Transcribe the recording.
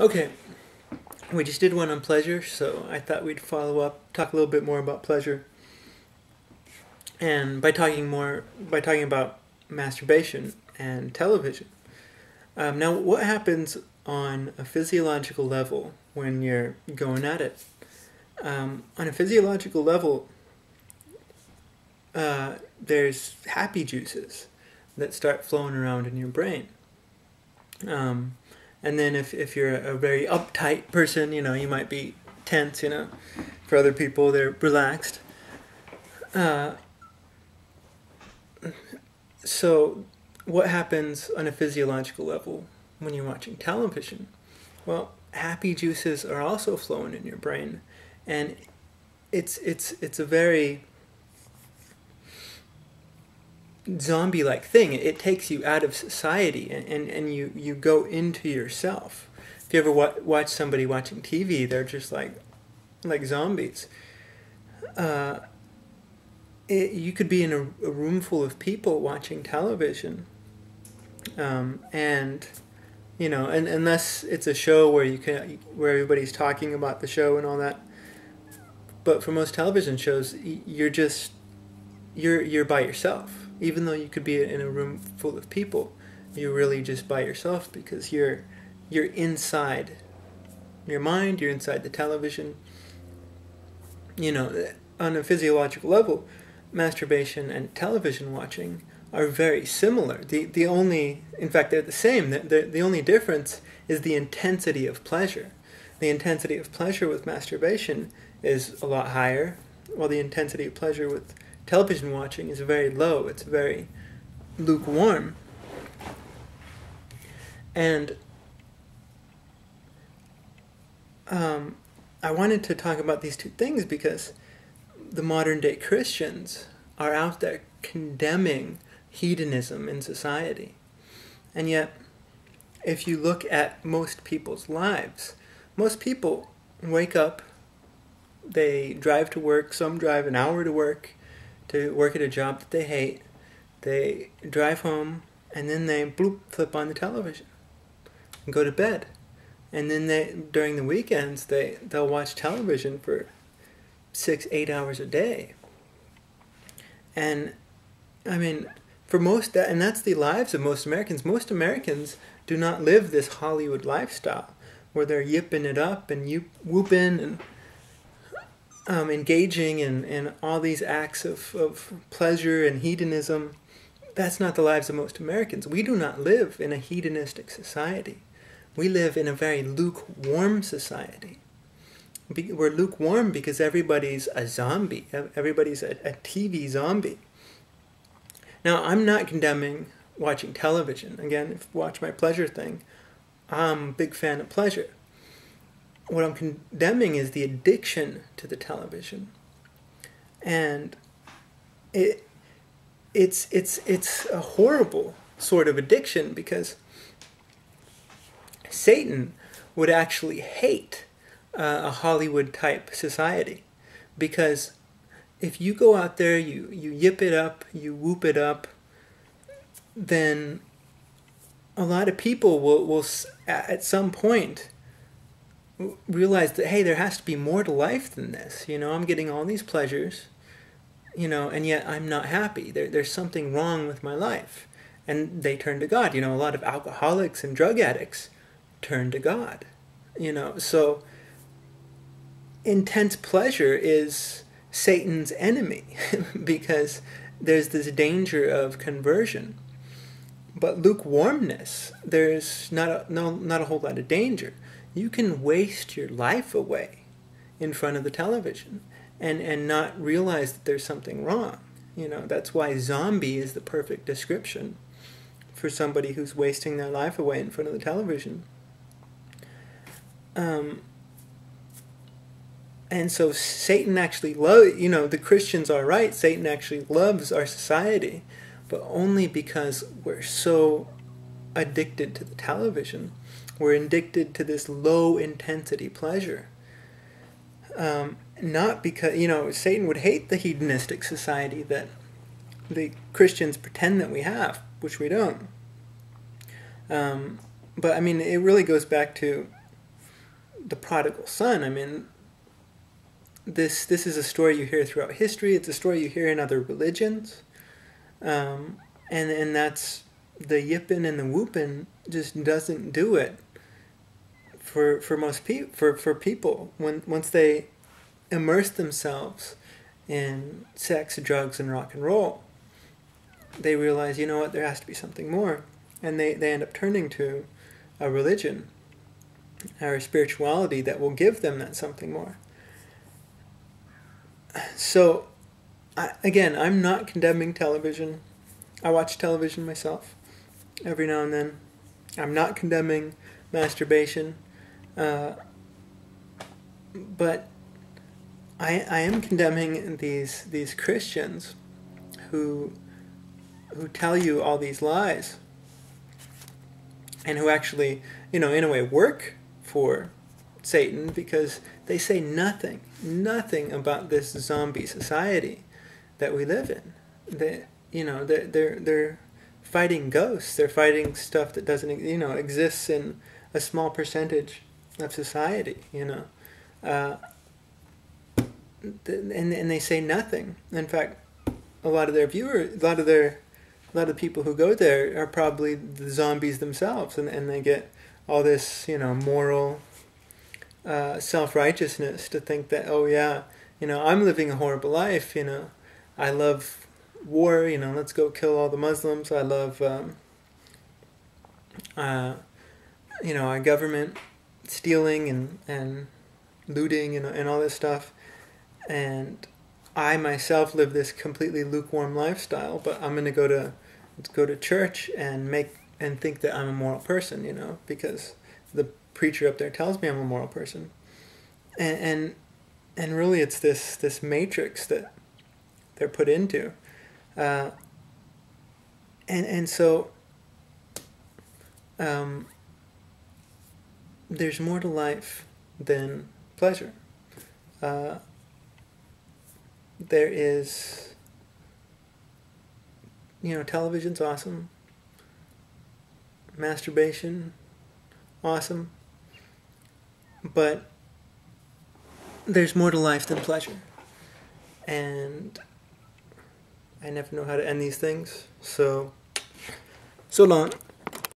Okay, we just did one on pleasure, so I thought we'd follow up, talk a little bit more about pleasure, and by talking about masturbation and television. Now, what happens on a physiological level when you're going at it? On a physiological level, there's happy juices that start flowing around in your brain. And then if you're a very uptight person, you might be tense, For other people, they're relaxed. So what happens on a physiological level when you're watching television? Well, happy juices are also flowing in your brain. And it's a very zombie-like thing. It takes you out of society, and you go into yourself. If you ever watch somebody watching TV, they're just like zombies. You could be in a room full of people watching television, and unless it's a show where everybody's talking about the show and all that. But for most television shows, you're by yourself. Even though you could be in a room full of people, you're really just by yourself because you're inside your mind, you're inside the television. On a physiological level, masturbation and television watching are very similar. In fact, they're the same. The only difference is the intensity of pleasure. The intensity of pleasure with masturbation is a lot higher, while the intensity of pleasure with television watching is very low. It's very lukewarm. And I wanted to talk about these two things because the modern day Christians are out there condemning hedonism in society. And yet, if you look at most people's lives, most people wake up, they drive to work, some drive an hour to work at a job that they hate. They drive home, and then they flip on the television and go to bed. And then during the weekends, they'll watch television for 6-8 hours a day. And I mean, and that's the lives of most Americans. Most Americans do not live this Hollywood lifestyle where they're yipping it up and whooping and engaging in all these acts of pleasure and hedonism. That's not the lives of most Americans. We do not live in a hedonistic society. We live in a very lukewarm society. We're lukewarm because everybody's a zombie. Everybody's a TV zombie. Now, I'm not condemning watching television. Again, if you watch my pleasure thing, I'm a big fan of pleasure. What I'm condemning is the addiction to the television. And it's a horrible sort of addiction because Satan would actually hate a Hollywood-type society. Because if you go out there, you yip it up, you whoop it up, then a lot of people will at some point realize that, hey, there has to be more to life than this. I'm getting all these pleasures, and yet I'm not happy. There's something wrong with my life. And they turn to God. A lot of alcoholics and drug addicts turn to God. So intense pleasure is Satan's enemy because there's this danger of conversion. But lukewarmness, there's not a whole lot of danger. You can waste your life away in front of the television and not realize that there's something wrong. That's why zombie is the perfect description for somebody who's wasting their life away in front of the television. And so Satan actually the Christians are right. Satan actually loves our society, but only because we're so addicted to the television. We're addicted to this low-intensity pleasure. Not because, Satan would hate the hedonistic society that the Christians pretend that we have, which we don't. But, it really goes back to the prodigal son. I mean, this is a story you hear throughout history. It's a story you hear in other religions, and that's the yippin' and the whoopin' just doesn't do it for most for people once they immerse themselves in sex, drugs, and rock and roll. They realize, you know what, there has to be something more, and they end up turning to a religion or a spirituality that will give them that something more. So, again, I'm not condemning television. I watch television myself every now and then. I'm not condemning masturbation, but I am condemning these Christians who tell you all these lies, and who actually, in a way, work for Satan, because they say nothing about this zombie society that we live in. They're fighting ghosts. They're fighting stuff that doesn't exists in a small percentage of society. And they say nothing. In fact, a lot of the people who go there are probably the zombies themselves, and they get all this, moral self-righteousness to think that, oh yeah, I'm living a horrible life, I love war, let's go kill all the Muslims, I love, our government stealing and looting and all this stuff, and I myself live this completely lukewarm lifestyle, but I'm going to go to church and think that I'm a moral person, because the preacher up there tells me I'm a moral person, and really it's this matrix that they're put into, and so there's more to life than pleasure. There is, television's awesome. Masturbation, awesome. But there's more to life than pleasure. And I never know how to end these things. So long.